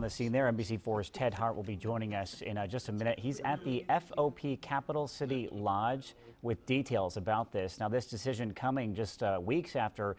the scene there. NBC4's Ted Hart will be joining us in just a minute. He's at the FOP Capital City Lodge with details about this. Now, this decision coming just weeks after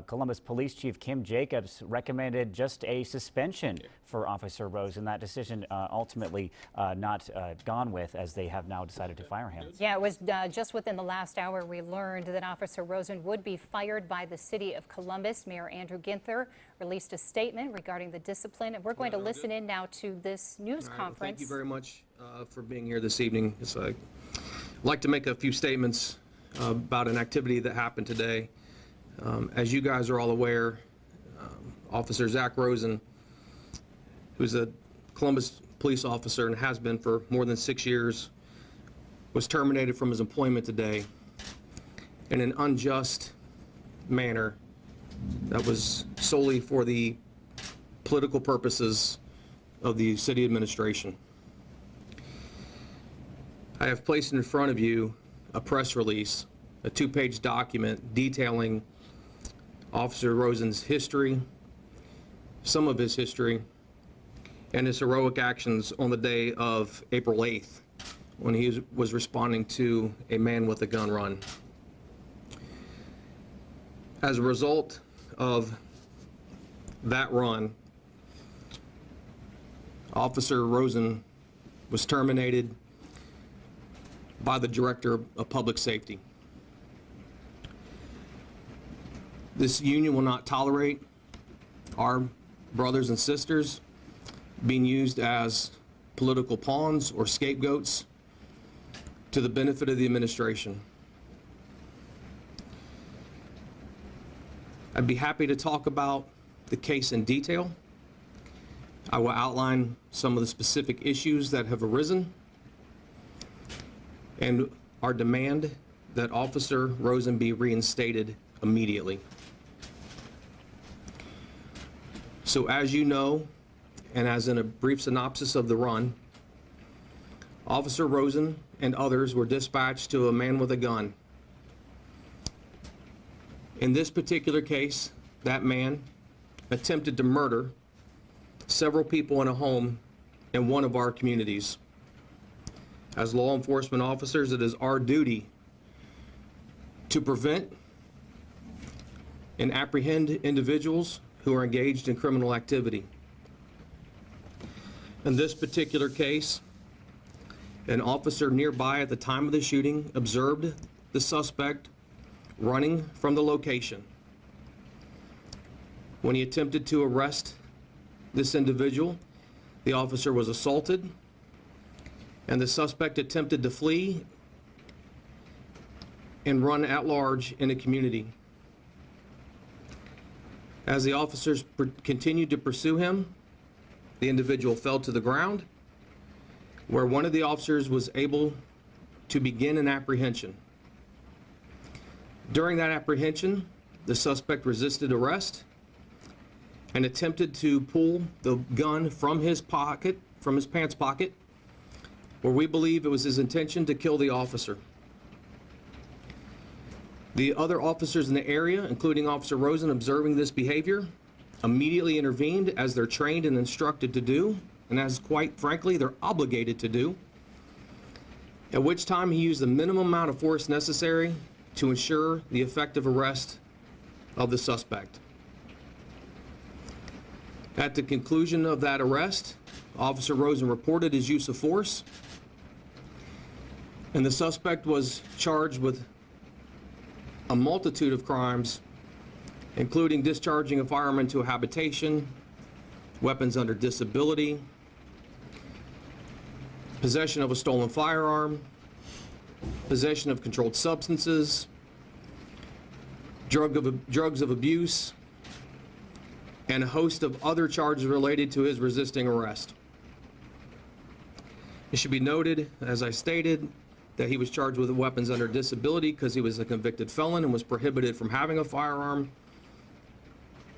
Columbus Police Chief Kim Jacobs recommended just a suspension for Officer Rosen. That decision ultimately not gone with, as they have now decided to fire him. Yeah, it was just within the last hour we learned that Officer Rosen would be fired by the city of Columbus. Mayor Andrew Ginther released a statement regarding the discipline, and we're going to listen in now to this news conference. Well, thank you very much for being here this evening. I'd like to make a few statements about an activity that happened today. As you guys are all aware, Officer Zach Rosen, who's a Columbus police officer and has been for more than 6 years, was terminated from his employment today in an unjust manner that was solely for the political purposes of the city administration. I have placed in front of you a press release, a 2-page document detailing Officer Rosen's history, some of his history, and his heroic actions on the day of April 8th when he was responding to a man with a gun run. As a result of that run, Officer Rosen was terminated by the Director of Public Safety. This union will not tolerate our brothers and sisters being used as political pawns or scapegoats to the benefit of the administration. I'd be happy to talk about the case in detail. I will outline some of the specific issues that have arisen and our demand that Officer Rosen be reinstated immediately. So as you know, and as in a brief synopsis of the run, Officer Rosen and others were dispatched to a man with a gun. In this particular case, that man attempted to murder several people in a home in one of our communities. As law enforcement officers, it is our duty to prevent and apprehend individuals who are engaged in criminal activity. In this particular case, an officer nearby at the time of the shooting observed the suspect running from the location. When he attempted to arrest this individual, the officer was assaulted, and the suspect attempted to flee and run at large in the community. As the officers continued to pursue him, the individual fell to the ground, where one of the officers was able to begin an apprehension. During that apprehension, the suspect resisted arrest and attempted to pull the gun from his pants pocket, where we believe it was his intention to kill the officer. The other officers in the area, including Officer Rosen, observing this behavior, immediately intervened as they're trained and instructed to do, and as quite frankly they're obligated to do, at which time he used the minimum amount of force necessary to ensure the effective arrest of the suspect. At the conclusion of that arrest, Officer Rosen reported his use of force, and the suspect was charged with a multitude of crimes, including discharging a firearm into a habitation, weapons under disability, possession of a stolen firearm, possession of controlled substances, drugs of abuse, and a host of other charges related to his resisting arrest. It should be noted, as I stated, that he was charged with weapons under disability because he was a convicted felon and was prohibited from having a firearm,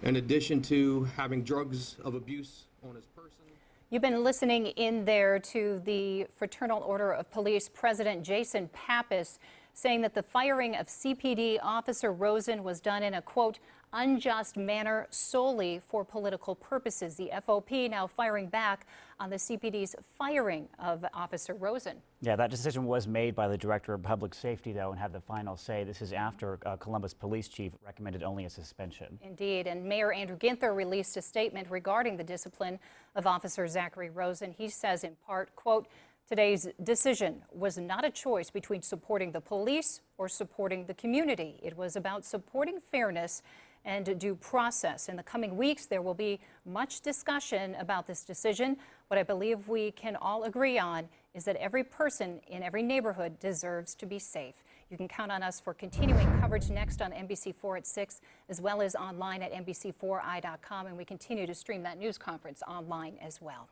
in addition to having drugs of abuse on his person. You've been listening in there to the Fraternal Order of Police President Jason Pappas saying that the firing of CPD Officer Rosen was done in a, quote, unjust manner solely for political purposes. The FOP now firing back on the CPD's firing of Officer Rosen. Yeah, that decision was made by the Director of Public Safety, though, and had the final say. This is after Columbus Police Chief recommended only a suspension. Indeed, and Mayor Andrew Ginther released a statement regarding the discipline of Officer Zachary Rosen. He says in part, quote, "Today's decision was not a choice between supporting the police or supporting the community. It was about supporting fairness and due process. In the coming weeks, there will be much discussion about this decision. What I believe we can all agree on is that every person in every neighborhood deserves to be safe." You can count on us for continuing coverage next on NBC4 at 6, as well as online at NBC4i.com, and we continue to stream that news conference online as well.